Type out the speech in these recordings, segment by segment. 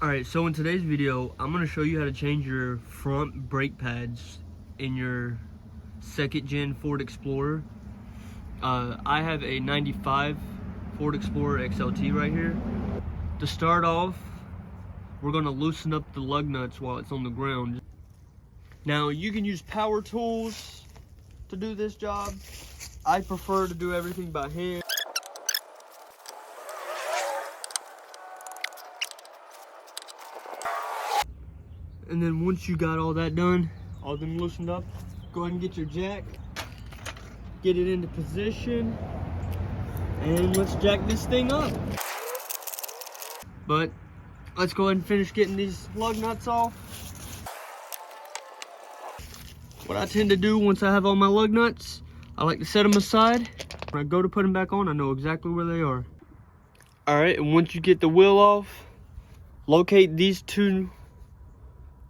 Alright, so in today's video, I'm going to show you how to change your front brake pads in your second gen Ford Explorer. I have a 95 Ford Explorer XLT right here. To start off, we're going to loosen up the lug nuts while it's on the ground. Now, you can use power tools to do this job. I prefer to do everything by hand. And then once you got all that done, all them loosened up, go ahead and get your jack, get it into position, and let's jack this thing up. But let's go ahead and finish getting these lug nuts off. What I tend to do once I have all my lug nuts, I like to set them aside. When I go to put them back on, I know exactly where they are. Alright, and once you get the wheel off, locate these two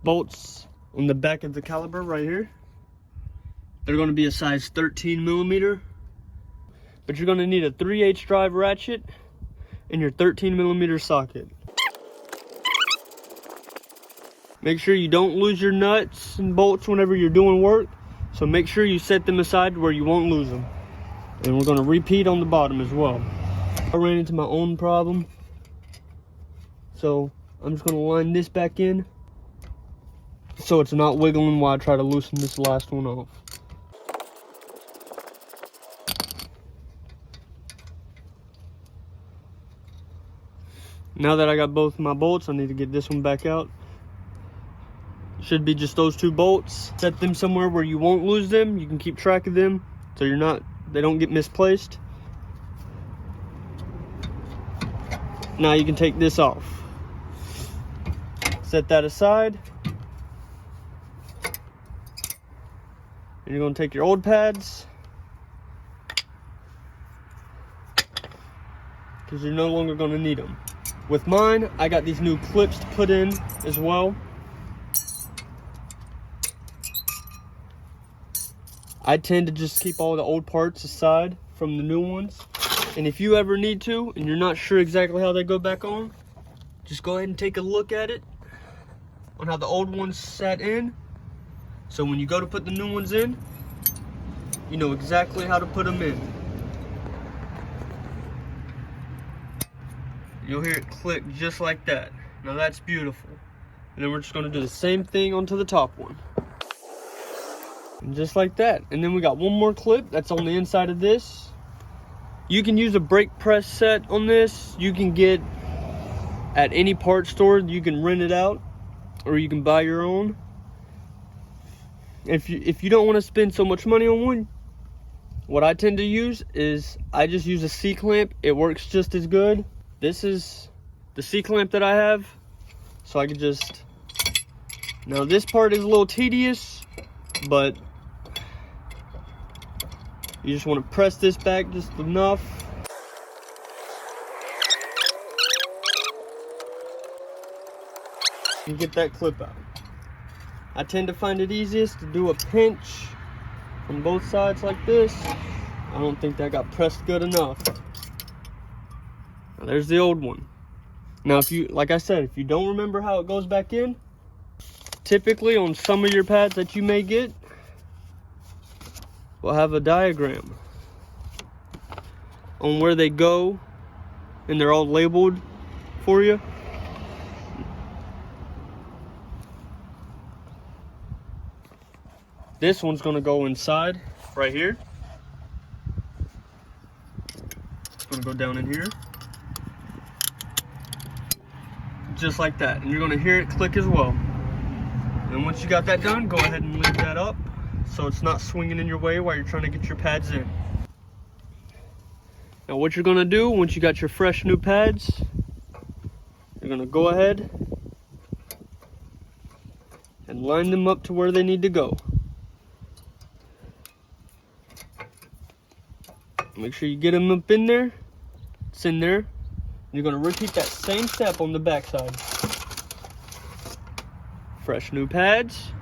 bolts on the back of the caliper right here. They're going to be a size 13 millimeter, but you're going to need a 3/8 drive ratchet and your 13 millimeter socket. Make sure you don't lose your nuts and bolts whenever you're doing work, so make sure you set them aside where you won't lose them. And we're going to repeat on the bottom as well. I ran into my own problem, so I'm just going to line this back in so it's not wiggling while I try to loosen this last one off. Now that I got both my bolts, I need to get this one back out. Should be just those two bolts. Set them somewhere where you won't lose them. You can keep track of them so they don't get misplaced. Now you can take this off. Set that aside. And you're going to take your old pads, because you're no longer going to need them. With mine, I got these new clips to put in as well. I tend to just keep all the old parts aside from the new ones. And if you ever need to, and you're not sure exactly how they go back on, just go ahead and take a look at it on how the old ones sat in. So when you go to put the new ones in, you know exactly how to put them in. You'll hear it click just like that. Now that's beautiful. And then we're just going to do the same thing onto the top one. And just like that. And then we got one more clip that's on the inside of this. You can use a brake press set on this. You can get at any part store. You can rent it out, or you can buy your own. If you don't want to spend so much money on one, what I tend to use is I just use a C-clamp. It works just as good. This is the C-clamp that I have, so I can just, now this part is a little tedious, but you just want to press this back just enough. And get that clip out. I tend to find it easiest to do a pinch on both sides like this. I don't think that got pressed good enough. Now, there's the old one. Now, like I said, if you don't remember how it goes back in, typically on some of your pads that you may get, we'll have a diagram on where they go, and they're all labeled for you. This one's going to go inside right here. It's going to go down in here. Just like that. And you're going to hear it click as well. And once you got that done, go ahead and leave that up so it's not swinging in your way while you're trying to get your pads in. Now what you're going to do once you got your fresh new pads, you're going to go ahead and line them up to where they need to go. Make sure you get them up in there. It's in there. You're going to repeat that same step on the back side. Fresh new pads.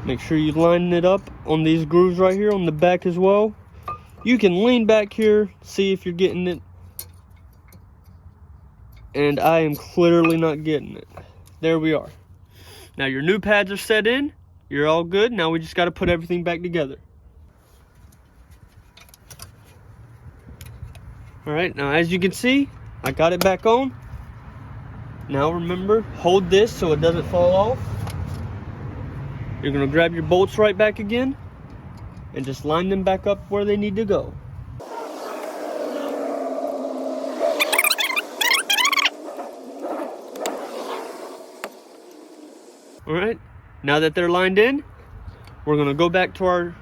Make sure you line it up on these grooves right here on the back as well. You can lean back here, see if you're getting it. And I am clearly not getting it. There we are. Now your new pads are set in. You're all good. Now we just got to put everything back together. All right, now as you can see, I got it back on. Now remember, hold this so it doesn't fall off. You're gonna grab your bolts right back again and just line them back up where they need to go. All right, now that they're lined in, we're gonna go back to our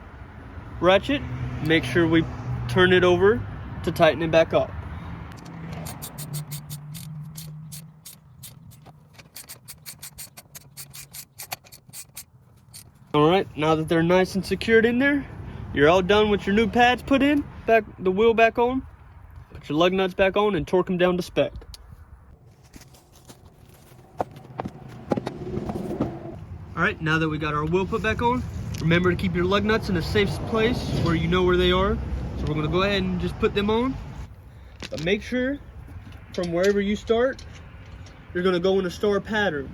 ratchet, make sure we turn it over to tighten it back up. All right, now that they're nice and secured in there, you're all done with your new pads put in, back the wheel back on, put your lug nuts back on and torque them down to spec. All right, now that we got our wheel put back on, remember to keep your lug nuts in a safe place where you know where they are. So we're gonna go ahead and just put them on. But make sure from wherever you start, you're gonna go in a star pattern.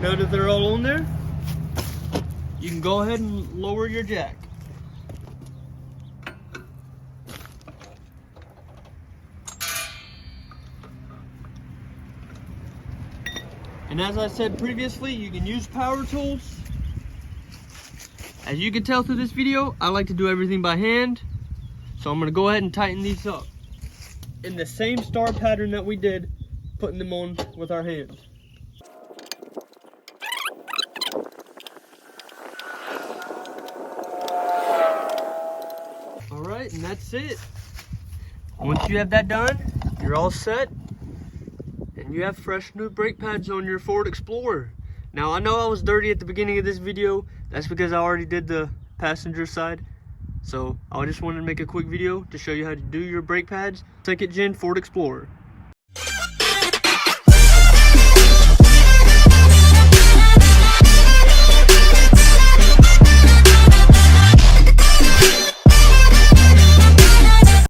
Now that they're all on there, you can go ahead and lower your jack. And as I said previously, you can use power tools. As you can tell through this video, I like to do everything by hand. So I'm gonna go ahead and tighten these up in the same star pattern that we did, putting them on with our hands. All right, and that's it. Once you have that done, you're all set. And you have fresh new brake pads on your Ford Explorer. Now I know I was dirty at the beginning of this video. That's because I already did the passenger side. So I just wanted to make a quick video to show you how to do your brake pads. 2nd gen Ford Explorer.